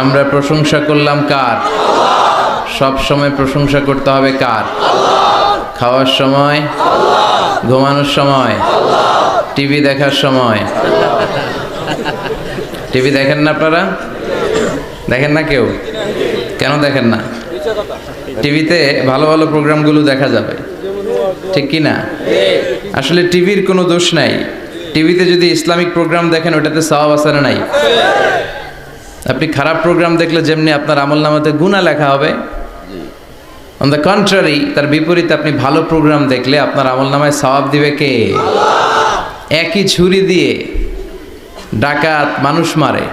আমরা প্রশংসা করলাম কার? সব সময় প্রশংসা করতে হবে কার? খাওয়ার সময়, ঘুমানোর সময়, টিভি দেখার সময়। টিভি দেখেন না আপনারা? দেখেন না কেউ? কেন দেখেন না? টিভিতে ভালো ভালো প্রোগ্রামগুলো দেখা যাবে, ঠিক কি না? আসলে টিভির কোনো দোষ নাই। টিভিতে যদি ইসলামিক প্রোগ্রাম দেখেন ওটাতে সওয়াব আছে না নাই? আপনি খারাপ প্রোগ্রাম দেখলে যেমনি আপনার আমলনামাতে গুনাহ লেখা হবে, অন দ্য কন্ট্রারি তার বিপরীতে আপনি ভালো প্রোগ্রাম দেখলে আপনার আমলনামায় সওয়াব দিবে কে? একই ছুরি দিয়ে ডাকাত মানুষ মারে,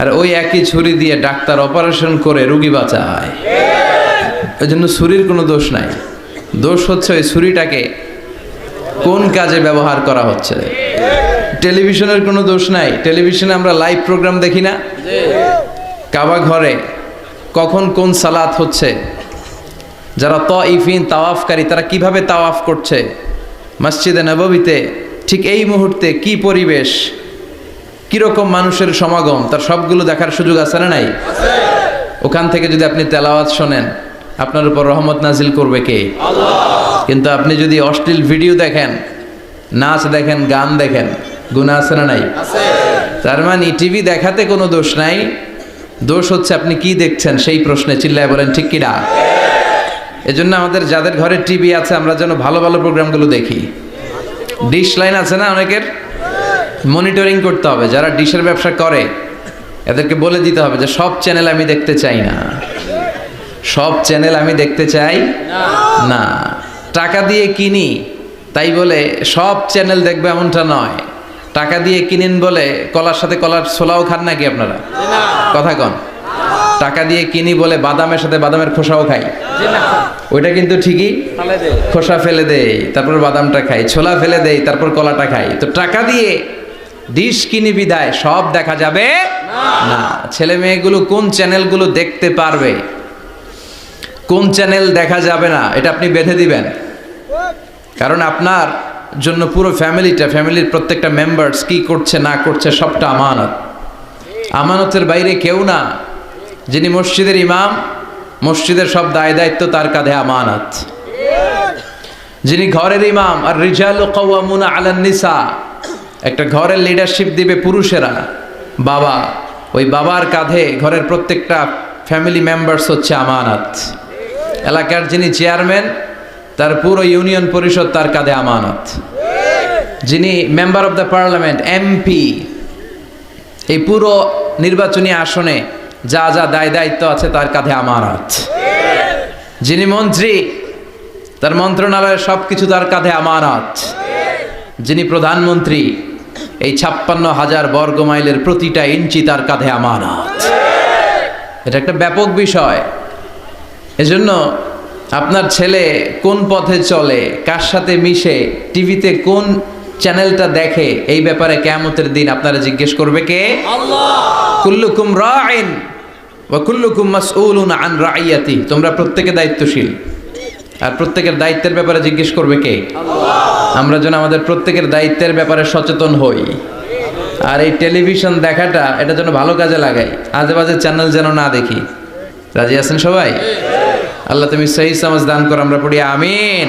আর ওই একই ছুরি দিয়ে ডাক্তার অপারেশন করে রোগী বাঁচায়। ওই জন্য ছুরির কোনো দোষ নাই, দোষ হচ্ছে ওই ছুরিটাকে কোন কাজে ব্যবহার করা হচ্ছে। টেলিভিশনের কোনো দোষ নাই, টেলিভিশনে আমরা লাইভ প্রোগ্রাম দেখি না? কাবা ঘরে কখন কোন সালাত হচ্ছে, যারা তাইফিন তাওয়াফকারী তারা কিভাবে তাওয়াফ করছে, মসজিদে নববীতে ঠিক এই মুহূর্তে কি পরিবেশ, কিরকম মানুষের সমাগম, তার সবগুলো দেখার সুযোগ আছে না নাই? ওখান থেকে যদি আপনি তেলাওয়াত শোনেন আপনার উপর রহমত নাজিল করবে কে? কিন্তু আপনি যদি অশ্লীল ভিডিও দেখেন, নাচ দেখেন, গান দেখেন, গুনাহ আছে না নাই? তার মানে টিভি দেখাতে কোনো দোষ নাই, দোষ হচ্ছে আপনি কি দেখছেন সেই প্রশ্নে। চিল্লায় বলেন ঠিক কিনা? এজন্য আমাদের যাদের ঘরে টিভি আছে আমরা যেন ভালো ভালো প্রোগ্রামগুলো দেখি। ডিশ লাইন আছে না অনেকের, মনিটরিং করতে হবে। যারা ডিশের ব্যবসা করে এদেরকে বলে দিতে হবে যে সব চ্যানেল আমি দেখতে চাই না, সব চ্যানেল আমি দেখতে চাই না। টাকা দিয়ে কিনি তাই বলে সব চ্যানেল দেখবে এমনটা নয়। টাকা দিয়ে কিনেন বলে কলার সাথে কলার ছোলাও খান নাকি আপনারা? কথা কন। টাকা দিয়ে কিনি বলে বাদামের সাথে বাদামের খোসাও খাই, ওইটা কিন্তু ঠিকই খোসা ফেলে দেই তারপর বাদামটা খাই, ছোলা ফেলে দেই তারপর কলাটা খাই। তো টাকা দিয়ে ডিশ কিনি বিদায় সব দেখা যাবে না। ছেলে মেয়েগুলো কোন চ্যানেলগুলো দেখতে পারবে, কোন চ্যানেল দেখা যাবে না, এটা আপনি বেঁধে দিবেন। কারণ আপনার জন্য পুরো ফ্যামিলির প্রত্যেকটা মেম্বার্স কি করছে না করছে সবটা আমানত। আমানতের বাইরে কেউ না। যিনি মসজিদের ইমাম, মসজিদের সব দায় দায়িত্ব তার কাঁধে আমানত। যিনি ঘরের ইমাম, আর রিজালু কাওয়ামুনা আলান নিসা, একটা ঘরের লিডারশিপ দিবে পুরুষেরা, বাবা, ওই বাবার কাঁধে ঘরের প্রত্যেকটা ফ্যামিলি মেম্বার্স হচ্ছে আমানত। এলাকার যিনি চেয়ারম্যান তার পুরো ইউনিয়ন পরিষদ তার কাঁধে আমানত। যিনি member of the parliament, MP, এই পুরো নির্বাচনী আসনে যা যা দায় দায়িত্ব আছে তার কাঁধে আমানত। যিনি মন্ত্রী তার মন্ত্রণালয়ের সবকিছু তার কাঁধে আমানত। যিনি প্রধানমন্ত্রী এই 56,000 বর্গ মাইলের প্রতিটা ইঞ্চি তার কাঁধে আমানত। এটা একটা ব্যাপক বিষয়। এজন্য আপনার ছেলে কোন পথে চলে, কার সাথে মিশে, টিভিতে কোন চ্যানেলটা দেখে, এই ব্যাপারে কিয়ামতের দিন আপনারা জিজ্ঞেস করবে কে? আল্লাহ। কুল্লুকুম রাইন ওয়া কুল্লুকুম মাসউলুন আন রাইয়াতি। তোমরা প্রত্যেকে দায়িত্বশীল, আর প্রত্যেকের দায়িত্বের ব্যাপারে জিজ্ঞেস করবে কে? আল্লাহ। আমরা যেন আমাদের প্রত্যেকের দায়িত্বের ব্যাপারে সচেতন হই। আর এই টেলিভিশন দেখাটা এটা যেন ভালো কাজে লাগাই, আজে বাজে চ্যানেল যেন না দেখি। রাজি আছেন সবাই? আল্লাহ তুমি সহি সমাজ দান করো, আমরা পড়ি আমিন।